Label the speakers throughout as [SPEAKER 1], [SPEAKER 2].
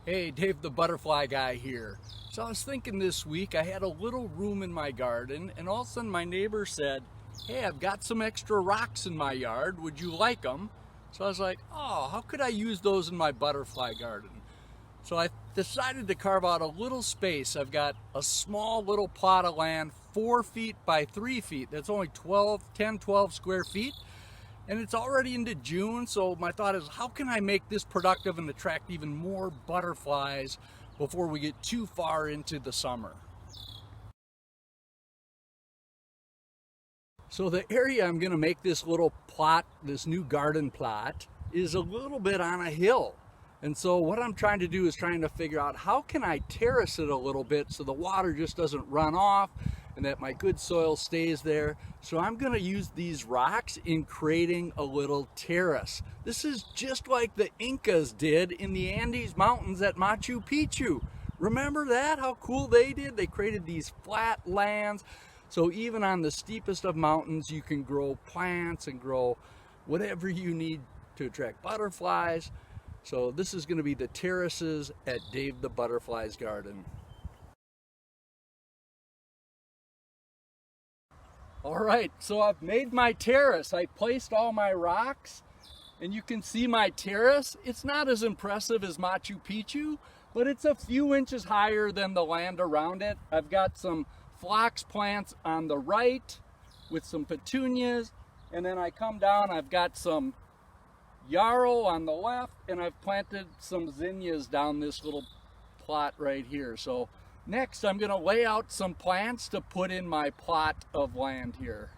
[SPEAKER 1] Hey, Dave the Butterfly Guy here. So I was thinking this week, I had a little room in my garden, and all of a sudden my neighbor said, hey, I've got some extra rocks in my yard, would you like them? So I was like, oh, how could I use those in my butterfly garden? So I decided to carve out a little space. I've got a small little plot of land, 4 feet by 3 feet. That's only 12 square feet. And it's already into June, so my thought is, how can I make this productive and attract even more butterflies before we get too far into the summer? So the area I'm going to make this little plot, this new garden plot, is a little bit on a hill. And so what I'm trying to do is trying to figure out how can I terrace it a little bit so the water just doesn't run off and that my good soil stays there. So I'm going to use these rocks in creating a little terrace. This is just like the Incas did in the Andes Mountains at Machu Picchu. Remember that? How cool they did? They created these flat lands. So even on the steepest of mountains, you can grow plants and grow whatever you need to attract butterflies. So this is going to be the terraces at Dave the Butterfly's garden. All right, so I've made my terrace. I placed all my rocks and you can see my terrace. It's not as impressive as Machu Picchu, but it's a few inches higher than the land around it. I've got some phlox plants on the right with some petunias, and then I come down, I've got some yarrow on the left, and I've planted some zinnias down this little plot right here. So next I'm going to lay out some plants to put in my plot of land here.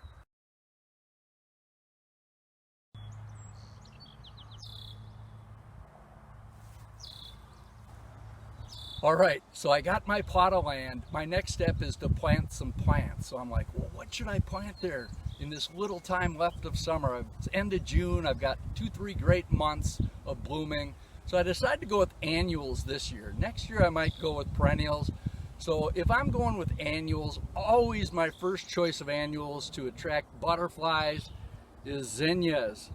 [SPEAKER 1] All right, so I got my plot of land. My next step is to plant some plants. So I'm like, well, what should I plant there in this little time left of summer? It's end of June. I've got 2-3 great months of blooming. So I decided to go with annuals this year. Next year I might go with perennials. So if I'm going with annuals, always my first choice of annuals to attract butterflies is zinnias.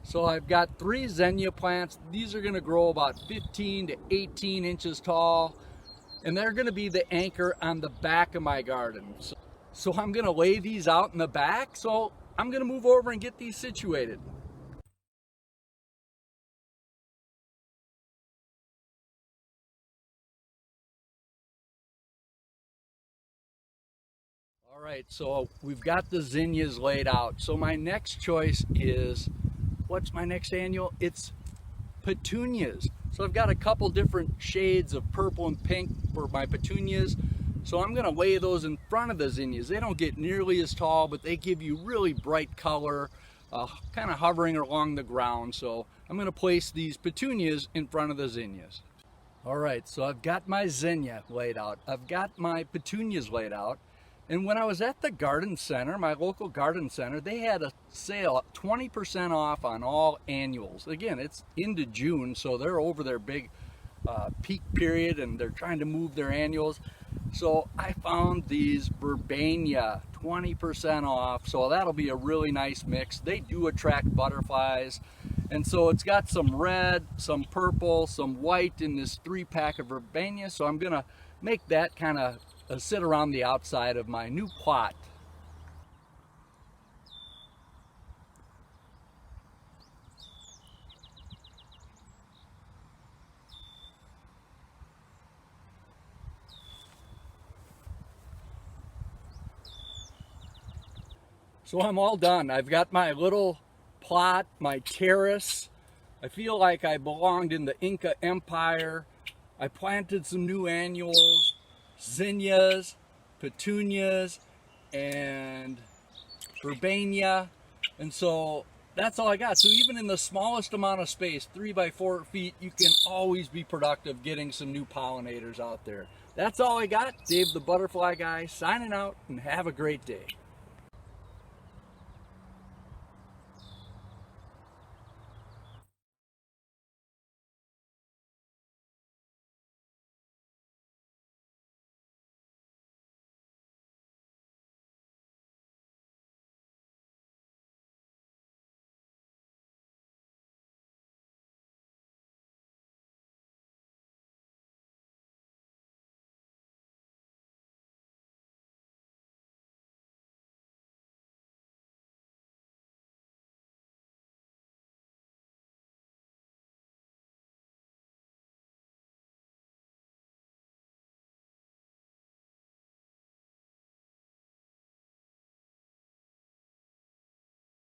[SPEAKER 1] So I've got 3 zinnia plants. These are going to grow about 15 to 18 inches tall, and they're going to be the anchor on the back of my garden. So I'm going to lay these out in the back. So I'm going to move over and get these situated. All right, so we've got the zinnias laid out. So my next choice is, what's my next annual? It's petunias. So I've got a couple different shades of purple and pink for my petunias. So I'm gonna lay those in front of the zinnias. They don't get nearly as tall, but they give you really bright color, kind of hovering along the ground. So I'm gonna place these petunias in front of the zinnias. All right, so I've got my zinnia laid out. I've got my petunias laid out. And when I was at the garden center, my local garden center, they had a sale, 20% off on all annuals. Again, it's into June, so they're over their big peak period and they're trying to move their annuals. So I found these Verbena, 20% off. So that'll be a really nice mix. They do attract butterflies. And so it's got some red, some purple, some white in this 3-pack of Verbena. So I'm gonna make that kind of sit around the outside of my new plot. So I'm all done. I've got my little plot, my terrace. I feel like I belonged in the Inca Empire. I planted some new annuals, zinnias, petunias, and Verbena, and so that's all I got. So even in the smallest amount of space, 3 by 4 feet, you can always be productive getting some new pollinators out there. That's all I got. Dave the Butterfly Guy signing out, and have a great day.